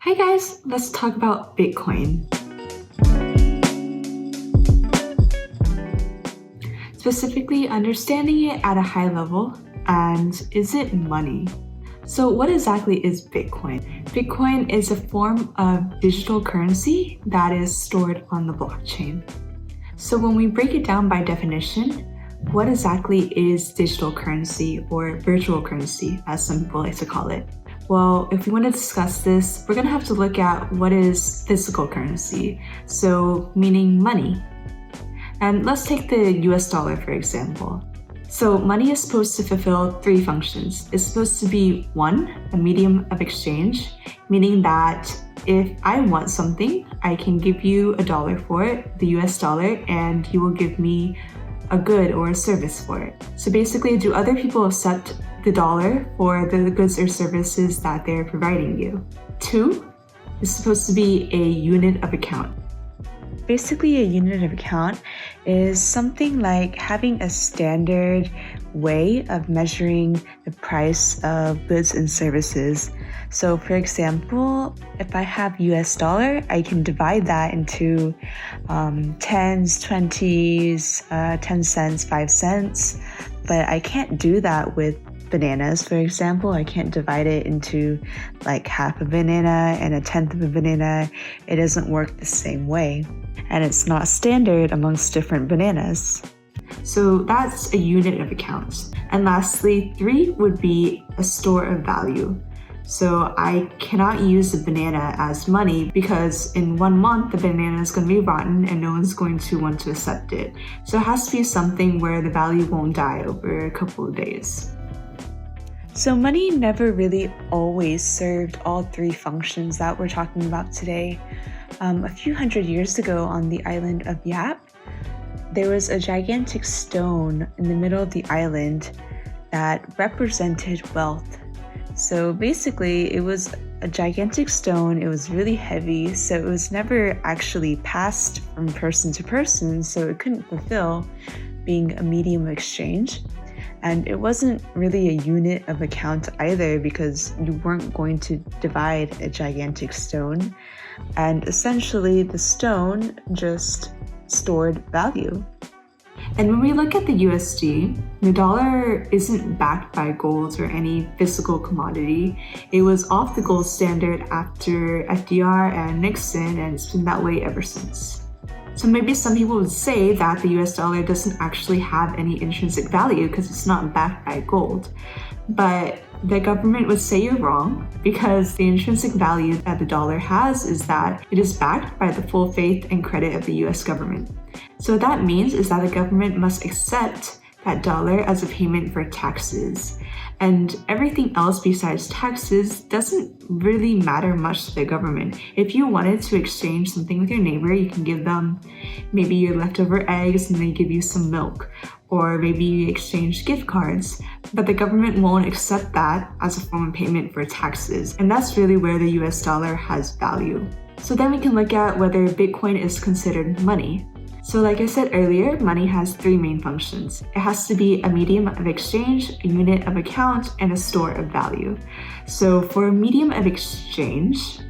Hi guys, let's talk about Bitcoin. Specifically, understanding it at a high level, and is it money? So what exactly is Bitcoin? Bitcoin is a form of digital currency that is stored on the blockchain. So when we break it down by definition, what exactly is digital currency or virtual currency, as some people like to call it? Well, if we want to discuss this, we're going to have to look at what is physical currency, so meaning money. And let's take the US dollar, for example. So money is supposed to fulfill three functions. It's supposed to be one, a medium of exchange, meaning that if I want something, I can give you $1 for it, the US dollar, and you will give me a good or a service for it. So basically, do other people accept the dollar for the goods or services that they're providing you? Two, is supposed to be a unit of account. Basically, a unit of account is something like having a standard way of measuring the price of goods and services. So for example, if I have US dollar, I can divide that into tens, 20s, 10 cents, 5 cents, but I can't do that with bananas, for example. I can't divide it into like half a banana and a tenth of a banana. It doesn't work the same way. And it's not standard amongst different bananas. So that's a unit of account. And lastly, 3 would be a store of value. So I cannot use a banana as money because in 1 month, the banana is going to be rotten and no one's going to want to accept it. So it has to be something where the value won't die over a couple of days. So money never really always served all 3 functions that we're talking about today. A few hundred years ago on the island of Yap, there was a gigantic stone in the middle of the island that represented wealth. So basically, it was a gigantic stone. It was really heavy, so it was never actually passed from person to person, so it couldn't fulfill being a medium of exchange. And it wasn't really a unit of account either because you weren't going to divide a gigantic stone. And essentially, the stone just stored value. And when we look at the USD, the dollar isn't backed by gold or any physical commodity. It was off the gold standard after FDR and Nixon, and it's been that way ever since. So maybe some people would say that the US dollar doesn't actually have any intrinsic value because it's not backed by gold. But the government would say you're wrong because the intrinsic value that the dollar has is that it is backed by the full faith and credit of the US government. So what that means is that the government must accept that dollar as a payment for taxes. And everything else besides taxes doesn't really matter much to the government. If you wanted to exchange something with your neighbor, you can give them maybe your leftover eggs and they give you some milk. Or maybe you exchange gift cards. But the government won't accept that as a form of payment for taxes. And that's really where the US dollar has value. So then we can look at whether Bitcoin is considered money. So like I said earlier, money has 3 main functions. It has to be a medium of exchange, a unit of account, and a store of value. So for a medium of exchange,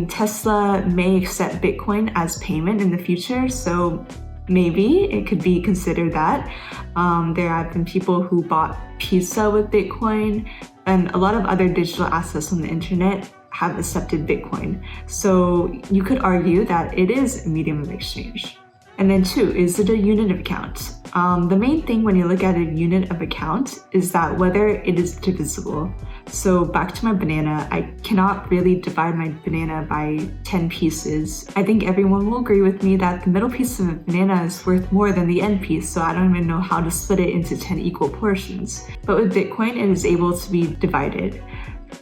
Tesla may accept Bitcoin as payment in the future, so maybe it could be considered that. There have been people who bought pizza with Bitcoin, and a lot of other digital assets on the internet have accepted Bitcoin. So you could argue that it is a medium of exchange. And then 2, is it a unit of account? The main thing when you look at a unit of account is that whether it is divisible. So back to my banana, I cannot really divide my banana by 10 pieces. I think everyone will agree with me that the middle piece of a banana is worth more than the end piece, so I don't even know how to split it into 10 equal portions. But with Bitcoin, it is able to be divided.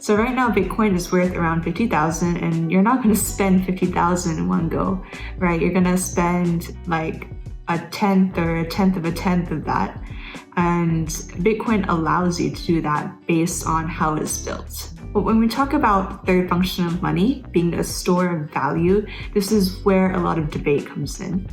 So right now, Bitcoin is worth around 50,000, and you're not going to spend 50,000 in one go, right? You're going to spend like a tenth or a tenth of a tenth of that. And Bitcoin allows you to do that based on how it's built. But when we talk about the 3rd function of money being a store of value, this is where a lot of debate comes in.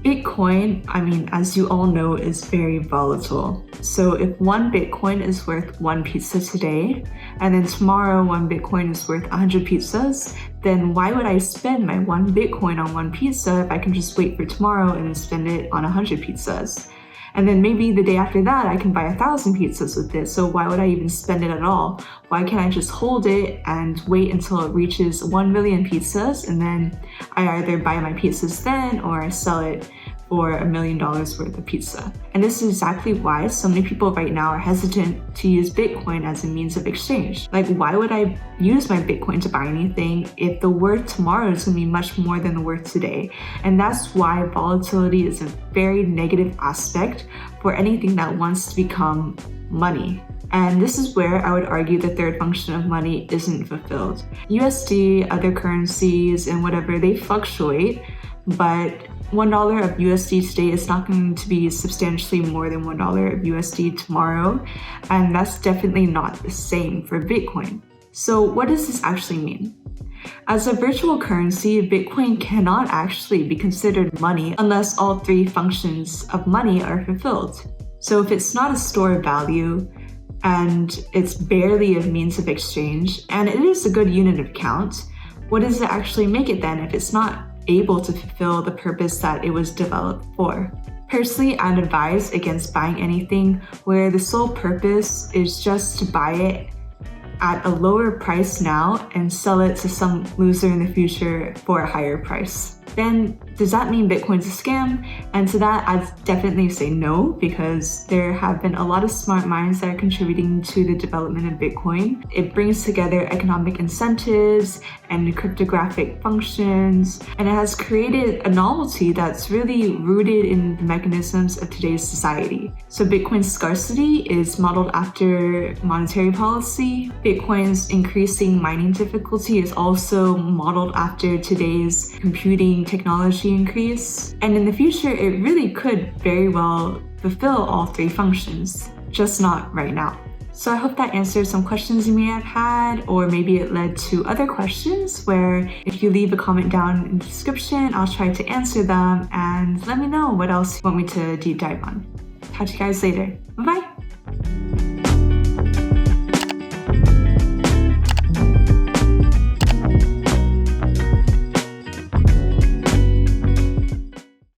Bitcoin, as you all know, is very volatile. So if one Bitcoin is worth one pizza today, and then tomorrow one Bitcoin is worth 100 pizzas, then why would I spend my one Bitcoin on one pizza if I can just wait for tomorrow and then spend it on 100 pizzas? And then maybe the day after that, I can buy 1,000 pizzas with it. So why would I even spend it at all? Why can't I just hold it and wait until it reaches 1 million pizzas, and then I either buy my pizzas then or I sell it for $1 million worth of pizza? And this is exactly why so many people right now are hesitant to use Bitcoin as a means of exchange. Like, why would I use my Bitcoin to buy anything if the worth tomorrow is going to be much more than the worth today? And that's why volatility is a very negative aspect for anything that wants to become money. And this is where I would argue the third function of money isn't fulfilled. USD, other currencies, and whatever, they fluctuate, but $1 of USD today is not going to be substantially more than $1 of USD tomorrow, and that's definitely not the same for Bitcoin. So what does this actually mean? As a virtual currency, Bitcoin cannot actually be considered money unless all three functions of money are fulfilled. So if it's not a store of value, and it's barely a means of exchange, and it is a good unit of count, what does it actually make it then if it's not able to fulfill the purpose that it was developed for? Personally, I'd advise against buying anything where the sole purpose is just to buy it at a lower price now and sell it to some loser in the future for a higher price. Then does that mean Bitcoin's a scam? And to that, I'd definitely say no, because there have been a lot of smart minds that are contributing to the development of Bitcoin. It brings together economic incentives and cryptographic functions, and it has created a novelty that's really rooted in the mechanisms of today's society. So Bitcoin's scarcity is modeled after monetary policy. Bitcoin's increasing mining difficulty is also modeled after today's computing technology increase. And in the future, it really could very well fulfill all three functions, just not right now. So I hope that answered some questions you may have had, or maybe it led to other questions where if you leave a comment down in the description, I'll try to answer them, and let me know what else you want me to deep dive on. Talk to you guys later. Bye-bye!